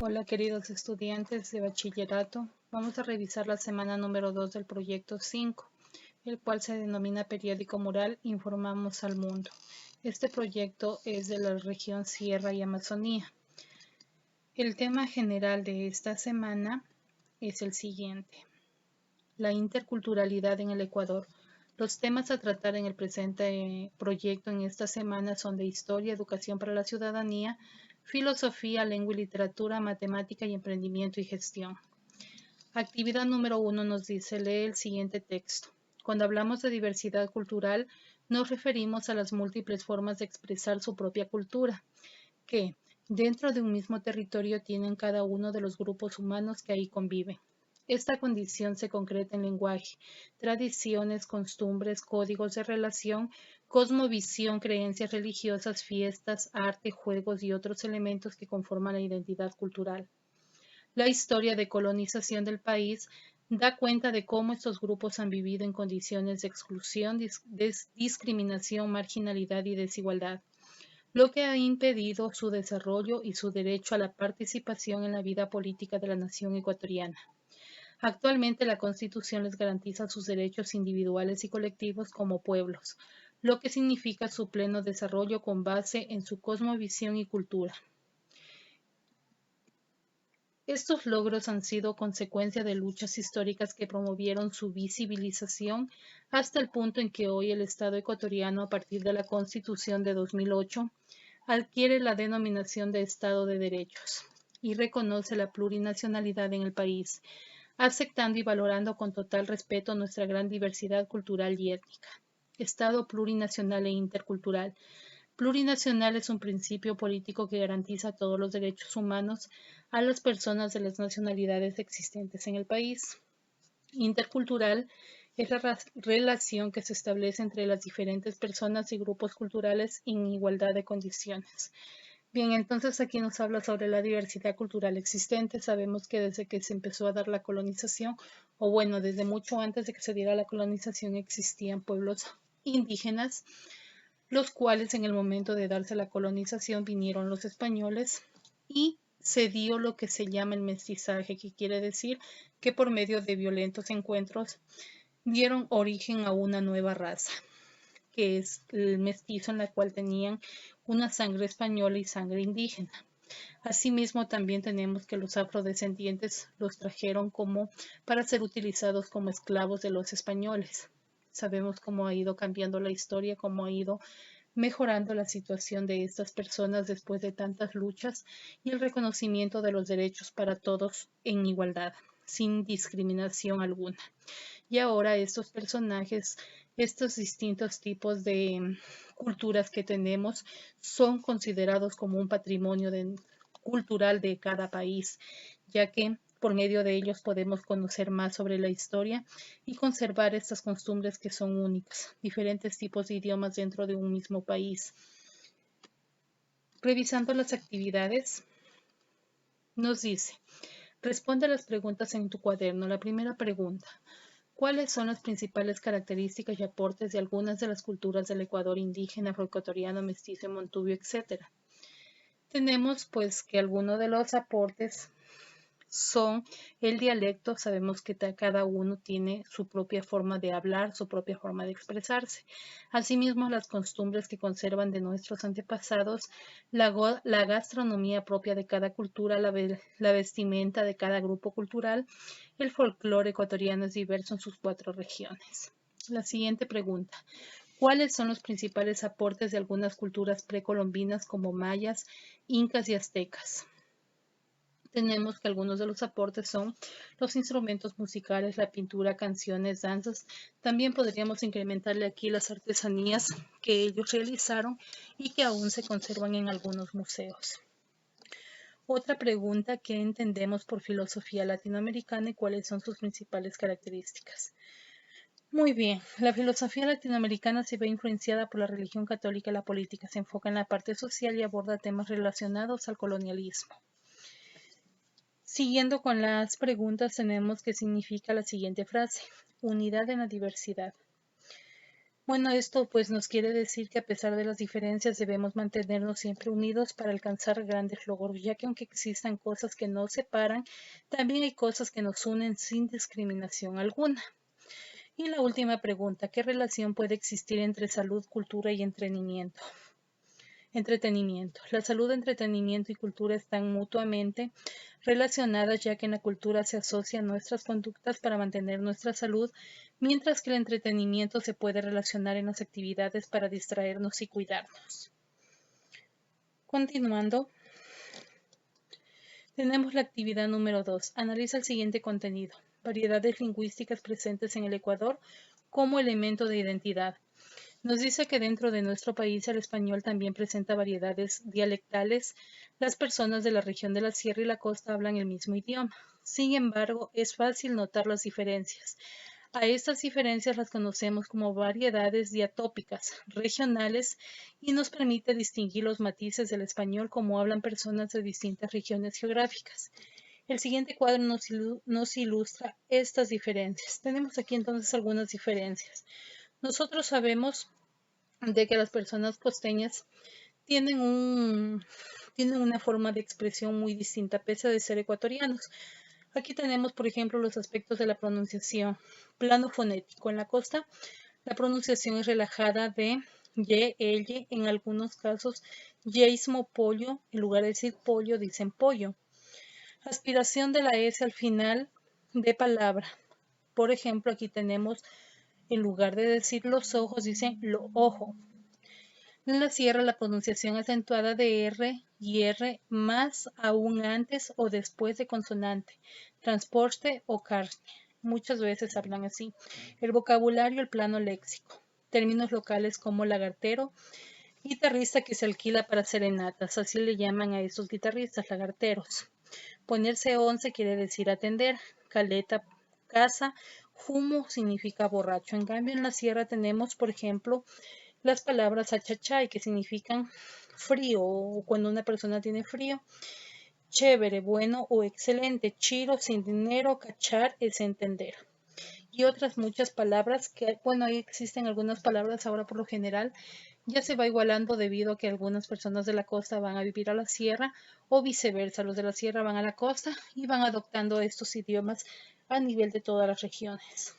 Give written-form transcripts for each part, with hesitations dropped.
Hola queridos estudiantes de bachillerato, vamos a revisar la semana número 2 del proyecto 5, el cual se denomina Periódico Mural Informamos al Mundo. Este proyecto es de la región Sierra y Amazonía. El tema general de esta semana es el siguiente: la interculturalidad en el Ecuador. Los temas a tratar en el presente proyecto en esta semana son de historia, educación para la ciudadanía, filosofía, lengua y literatura, matemática y emprendimiento y gestión. Actividad número 1 nos dice: lee el siguiente texto. Cuando hablamos de diversidad cultural, nos referimos a las múltiples formas de expresar su propia cultura, que, dentro de un mismo territorio, tienen cada uno de los grupos humanos que ahí conviven. Esta condición se concreta en lenguaje, tradiciones, costumbres, códigos de relación, cosmovisión, creencias religiosas, fiestas, arte, juegos y otros elementos que conforman la identidad cultural. La historia de colonización del país da cuenta de cómo estos grupos han vivido en condiciones de exclusión, discriminación, marginalidad y desigualdad, lo que ha impedido su desarrollo y su derecho a la participación en la vida política de la nación ecuatoriana. Actualmente la Constitución les garantiza sus derechos individuales y colectivos como pueblos, lo que significa su pleno desarrollo con base en su cosmovisión y cultura. Estos logros han sido consecuencia de luchas históricas que promovieron su visibilización hasta el punto en que hoy el Estado ecuatoriano, a partir de la Constitución de 2008, adquiere la denominación de Estado de Derechos y reconoce la plurinacionalidad en el país, aceptando y valorando con total respeto nuestra gran diversidad cultural y étnica. Estado plurinacional e intercultural. Plurinacional es un principio político que garantiza todos los derechos humanos a las personas de las nacionalidades existentes en el país. Intercultural es la relación que se establece entre las diferentes personas y grupos culturales en igualdad de condiciones. Bien, entonces aquí nos habla sobre la diversidad cultural existente. Sabemos que desde que se empezó a dar la colonización, o bueno, desde mucho antes de que se diera la colonización, existían pueblos indígenas, los cuales en el momento de darse la colonización vinieron los españoles y se dio lo que se llama el mestizaje, que quiere decir que por medio de violentos encuentros dieron origen a una nueva raza, que es el mestizo, en la cual tenían una sangre española y sangre indígena. Asimismo, también tenemos que los afrodescendientes los trajeron como para ser utilizados como esclavos de los españoles. Sabemos cómo ha ido cambiando la historia, cómo ha ido mejorando la situación de estas personas después de tantas luchas y el reconocimiento de los derechos para todos en igualdad, sin discriminación alguna. Y ahora estos personajes, estos distintos tipos de culturas que tenemos, son considerados como un patrimonio cultural de cada país, ya que por medio de ellos podemos conocer más sobre la historia y conservar estas costumbres que son únicas, diferentes tipos de idiomas dentro de un mismo país. Revisando las actividades, nos dice: responde a las preguntas en tu cuaderno. La primera pregunta: ¿cuáles son las principales características y aportes de algunas de las culturas del Ecuador indígena, afroecuatoriano, mestizo, montubio, etcétera? Tenemos pues que algunos de los aportes son el dialecto. Sabemos que cada uno tiene su propia forma de hablar, su propia forma de expresarse. Asimismo, las costumbres que conservan de nuestros antepasados, la gastronomía propia de cada cultura, la vestimenta de cada grupo cultural. El folclore ecuatoriano es diverso en sus 4 regiones. La siguiente pregunta: ¿cuáles son los principales aportes de algunas culturas precolombinas como mayas, incas y aztecas? Tenemos que algunos de los aportes son los instrumentos musicales, la pintura, canciones, danzas. También podríamos incrementarle aquí las artesanías que ellos realizaron y que aún se conservan en algunos museos. Otra pregunta: ¿qué entendemos por filosofía latinoamericana y cuáles son sus principales características? Muy bien, la filosofía latinoamericana se ve influenciada por la religión católica y la política. Se enfoca en la parte social y aborda temas relacionados al colonialismo. Siguiendo con las preguntas, tenemos qué significa la siguiente frase: unidad en la diversidad. Bueno, esto pues nos quiere decir que a pesar de las diferencias debemos mantenernos siempre unidos para alcanzar grandes logros, ya que aunque existan cosas que nos separan, también hay cosas que nos unen sin discriminación alguna. Y la última pregunta, ¿qué relación puede existir entre salud, cultura y entretenimiento? Entretenimiento. La salud, entretenimiento y cultura están mutuamente relacionadas, ya que en la cultura se asocian nuestras conductas para mantener nuestra salud, mientras que el entretenimiento se puede relacionar en las actividades para distraernos y cuidarnos. Continuando, tenemos la actividad número 2. Analiza el siguiente contenido. Variedades lingüísticas presentes en el Ecuador como elemento de identidad. Nos dice que dentro de nuestro país el español también presenta variedades dialectales. Las personas de la región de la sierra y la costa hablan el mismo idioma. Sin embargo, es fácil notar las diferencias. A estas diferencias las conocemos como variedades diatópicas regionales y nos permite distinguir los matices del español como hablan personas de distintas regiones geográficas. El siguiente cuadro nos ilustra estas diferencias. Tenemos aquí entonces algunas diferencias. Nosotros sabemos de que las personas costeñas tienen una forma de expresión muy distinta, pese de ser ecuatorianos. Aquí tenemos, por ejemplo, los aspectos de la pronunciación. Plano fonético. En la costa, la pronunciación es relajada de y, elle, en algunos casos, yeismo, pollo, en lugar de decir pollo, dicen pollo. Aspiración de la S al final de palabra. Por ejemplo, aquí tenemos, en lugar de decir los ojos, dicen lo ojo. En la sierra, la pronunciación acentuada de R y R más aún antes o después de consonante, transporte o carne. Muchas veces hablan así. El vocabulario, el plano léxico. Términos locales como lagartero, guitarrista que se alquila para serenatas. Así le llaman a estos guitarristas, lagarteros. Ponerse 11 quiere decir atender. Caleta, casa. Humo significa borracho. En cambio, en la sierra tenemos, por ejemplo, las palabras achachay, que significan frío o cuando una persona tiene frío. Chévere, bueno o excelente. Chiro, sin dinero. Cachar es entender. Y otras muchas palabras que, bueno, ahí existen algunas palabras ahora por lo general. Ya se va igualando debido a que algunas personas de la costa van a vivir a la sierra o viceversa. Los de la sierra van a la costa y van adoptando estos idiomas a nivel de todas las regiones.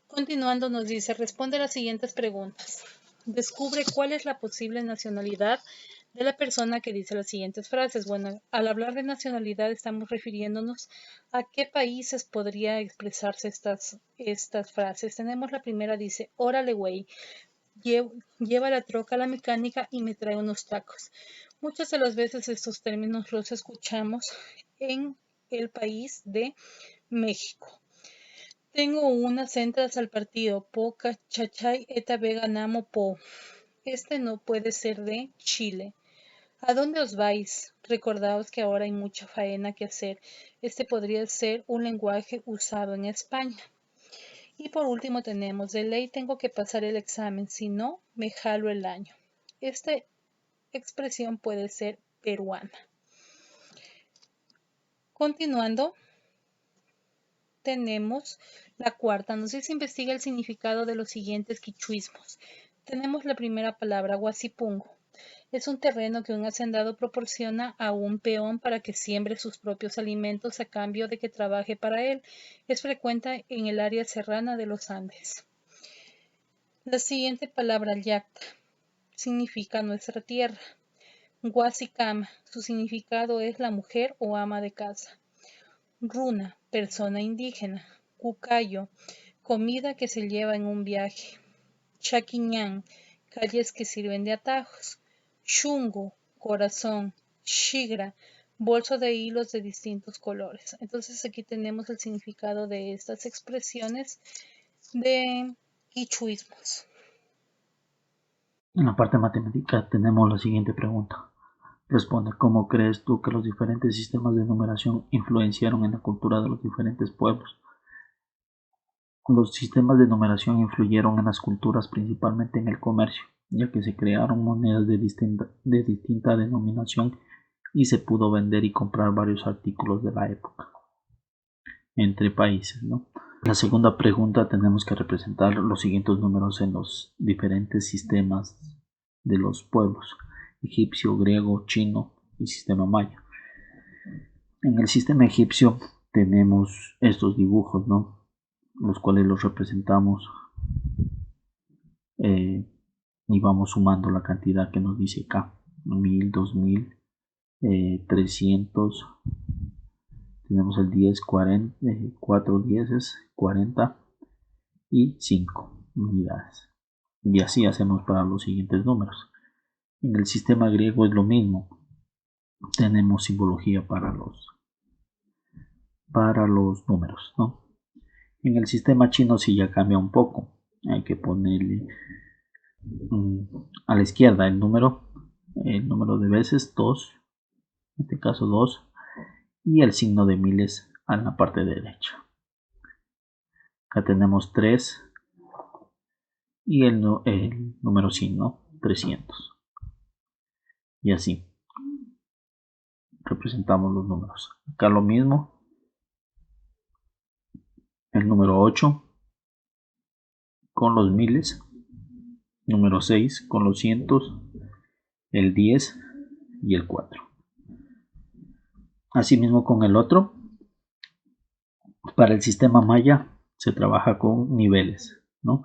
Continuando nos dice, responde las siguientes preguntas. Descubre cuál es la posible nacionalidad de la persona que dice las siguientes frases. Bueno, al hablar de nacionalidad estamos refiriéndonos a qué países podría expresarse estas frases. Tenemos la primera, dice, órale güey, lleva la troca a la mecánica y me trae unos tacos. Muchas de las veces estos términos los escuchamos en el país de México. Tengo unas entradas al partido. Po cachachay eta vega namo po. Este no puede ser de Chile. ¿A dónde os vais? Recordaos que ahora hay mucha faena que hacer. Este podría ser un lenguaje usado en España. Y por último tenemos, de ley tengo que pasar el examen, si no, me jalo el año. Esta expresión puede ser peruana. Continuando, tenemos la cuarta. Nos dice investiga el significado de los siguientes quichuismos. Tenemos la primera palabra, guasipungo. Es un terreno que un hacendado proporciona a un peón para que siembre sus propios alimentos a cambio de que trabaje para él. Es frecuente en el área serrana de los Andes. La siguiente palabra, yacta, significa nuestra tierra. Guasicama, su significado es la mujer o ama de casa. Runa, persona indígena. Cucayo, comida que se lleva en un viaje. Chaquiñán, calles que sirven de atajos. Chungo, corazón. Shigra, bolso de hilos de distintos colores. Entonces aquí tenemos el significado de estas expresiones de quichuismos. En la parte matemática tenemos la siguiente pregunta. Responde, ¿cómo crees tú que los diferentes sistemas de numeración influenciaron en la cultura de los diferentes pueblos? Los sistemas de numeración influyeron en las culturas principalmente en el comercio, ya que se crearon monedas de distinta denominación y se pudo vender y comprar varios artículos de la época entre países, ¿no? La segunda pregunta, tenemos que representar los siguientes números en los diferentes sistemas de los pueblos: egipcio, griego, chino y sistema maya. En el sistema egipcio tenemos estos dibujos, ¿no? Los cuales los representamos y vamos sumando la cantidad que nos dice acá: 1000, 2000, 300. Tenemos el 10, 40, 4 dieces, 40 y 5 unidades. Y así hacemos para los siguientes números. En el sistema griego es lo mismo. Tenemos simbología para los números, ¿no? En el sistema chino sí ya cambia un poco. Hay que ponerle a la izquierda el número de veces, 2, en este caso 2, y el signo de miles en la parte derecha. Acá tenemos 3 y el número signo 300. Y así representamos los números. Acá lo mismo. El número 8 con los miles, número 6 con los cientos, el 10 y el 4. Asimismo con el otro. Para el sistema maya se trabaja con niveles, ¿no?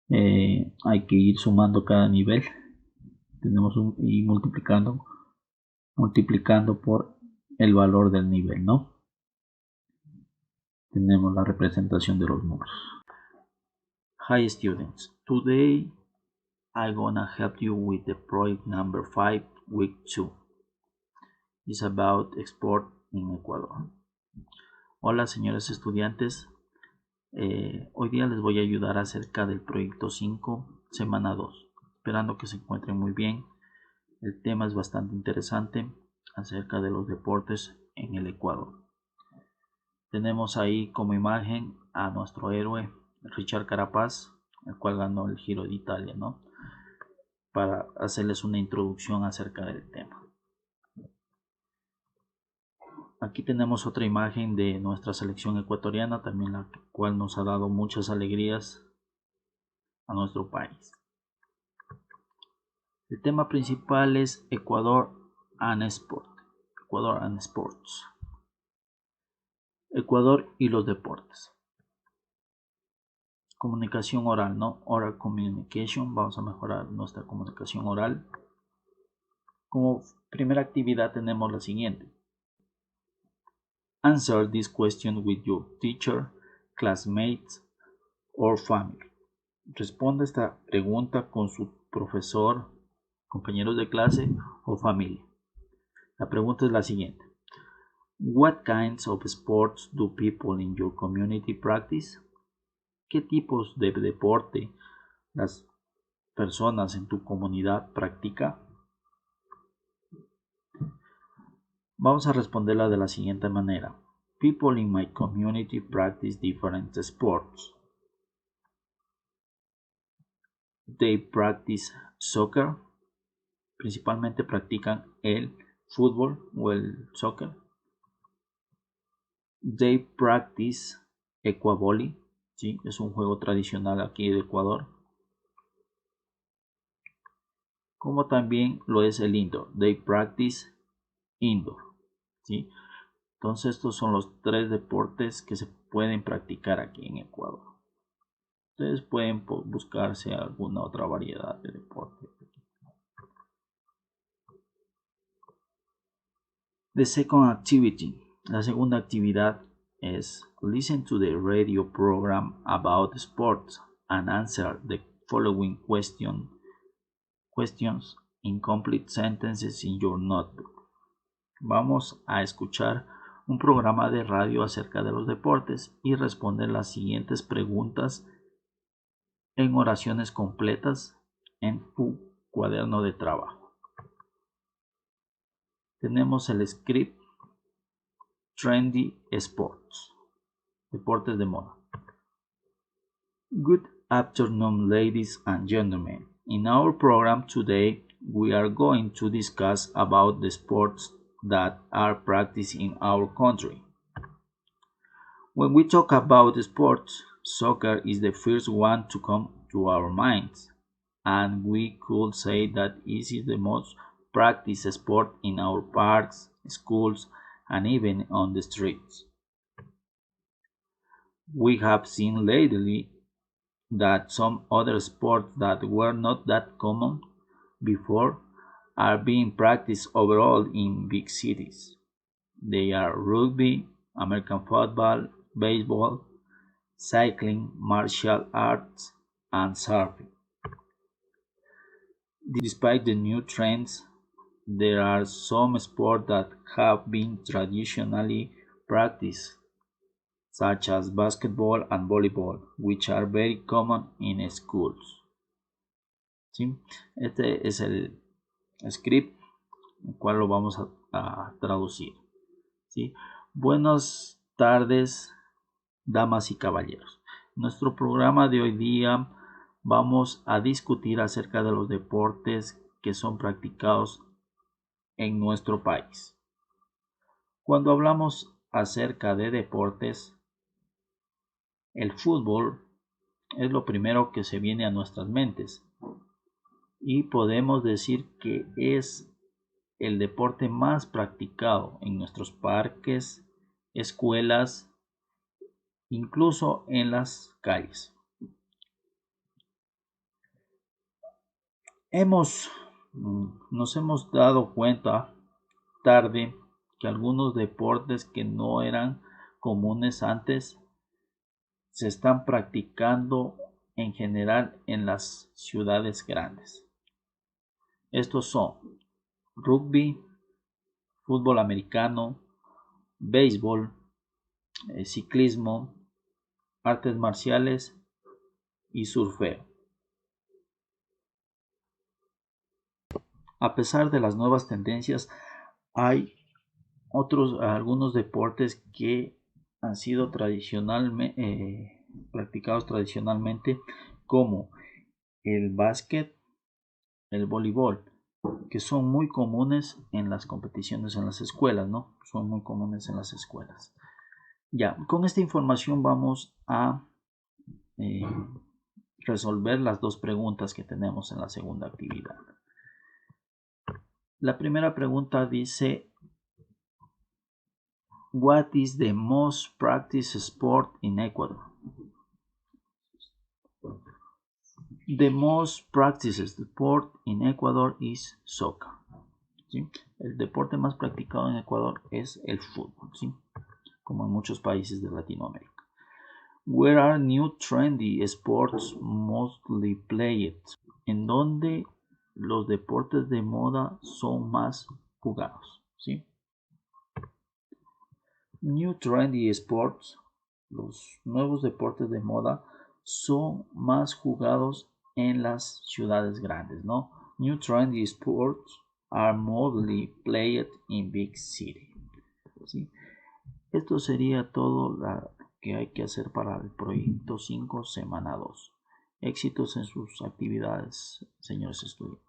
Hay que ir sumando cada nivel. Tenemos y multiplicando por el valor del nivel, ¿no? Tenemos la representación de los números. Hi students, today I'm gonna help you with the project number 5, week 2. It's about export in Ecuador. Hola señores estudiantes, hoy día les voy a ayudar acerca del proyecto 5, semana 2, esperando que se encuentren muy bien. El tema es bastante interesante acerca de los deportes en el Ecuador. Tenemos ahí como imagen a nuestro héroe Richard Carapaz, el cual ganó el Giro de Italia, ¿no? Para hacerles una introducción acerca del tema. Aquí tenemos otra imagen de nuestra selección ecuatoriana, también la cual nos ha dado muchas alegrías a nuestro país. El tema principal es Ecuador and Sport. Ecuador and Sports. Ecuador y los deportes. Comunicación oral, ¿no? Oral communication. Vamos a mejorar nuestra comunicación oral. Como primera actividad tenemos la siguiente. Answer this question with your teacher, classmates or family. Responda esta pregunta con su profesor, compañeros de clase o familia. La pregunta es la siguiente. What kinds of sports do people in your community practice? ¿Qué tipos de deporte las personas en tu comunidad practican? Vamos a responderla de la siguiente manera. People in my community practice different sports. They practice soccer. Principalmente practican el fútbol o el soccer. They practice equavolley. ¿Sí? Es un juego tradicional aquí de Ecuador. Como también lo es el indoor. They practice indoor. ¿Sí? Entonces estos son los 3 deportes que se pueden practicar aquí en Ecuador. Ustedes pueden buscarse alguna otra variedad de deporte. The second activity. La segunda actividad es listen to the radio program about sports and answer the following questions in complete sentences in your notebook. Vamos a escuchar un programa de radio acerca de los deportes y responder las siguientes preguntas en oraciones completas en tu cuaderno de trabajo. Tenemos el script Trendy Sports, deportes de moda. Good afternoon, ladies and gentlemen. In our program today, we are going to discuss about the sports that are practiced in our country. When we talk about sports, soccer is the first one to come to our minds, and we could say that it is the most practiced sport in our parks, schools, and even on the streets. We have seen lately that some other sports that were not that common before are being practiced overall in big cities. They are rugby, American football, baseball, cycling, martial arts, and surfing. Despite the new trends, there are some sports that have been traditionally practiced, such as basketball and volleyball, which are very common in schools. ¿Sí? Este es el script, el cual lo vamos a traducir. ¿Sí? Buenas tardes, damas y caballeros. En nuestro programa de hoy día vamos a discutir acerca de los deportes que son practicados en nuestro país. Cuando hablamos acerca de deportes, el fútbol es lo primero que se viene a nuestras mentes y podemos decir que es el deporte más practicado en nuestros parques, escuelas, incluso en las calles. Nos hemos dado cuenta tarde que algunos deportes que no eran comunes antes se están practicando en general en las ciudades grandes. Estos son rugby, fútbol americano, béisbol, ciclismo, artes marciales y surfeo. A pesar de las nuevas tendencias, hay algunos deportes que han sido practicados tradicionalmente, como el básquet, el voleibol, que son muy comunes en las competiciones en las escuelas, ¿no? Son muy comunes en las escuelas. Ya, con esta información vamos a resolver las dos preguntas que tenemos en la segunda actividad. La primera pregunta dice: What is the most practiced sport in Ecuador? The most practiced sport in Ecuador is soccer. ¿Sí? El deporte más practicado en Ecuador es el fútbol, ¿sí? Como en muchos países de Latinoamérica. Where are new trendy sports mostly played? En donde los deportes de moda son más jugados, ¿sí? New trendy sports, los nuevos deportes de moda, son más jugados en las ciudades grandes, ¿no? New trendy sports are mostly played in big city. ¿Sí? Esto sería todo lo que hay que hacer para el proyecto 5, semana 2. Éxitos en sus actividades, señores estudiantes.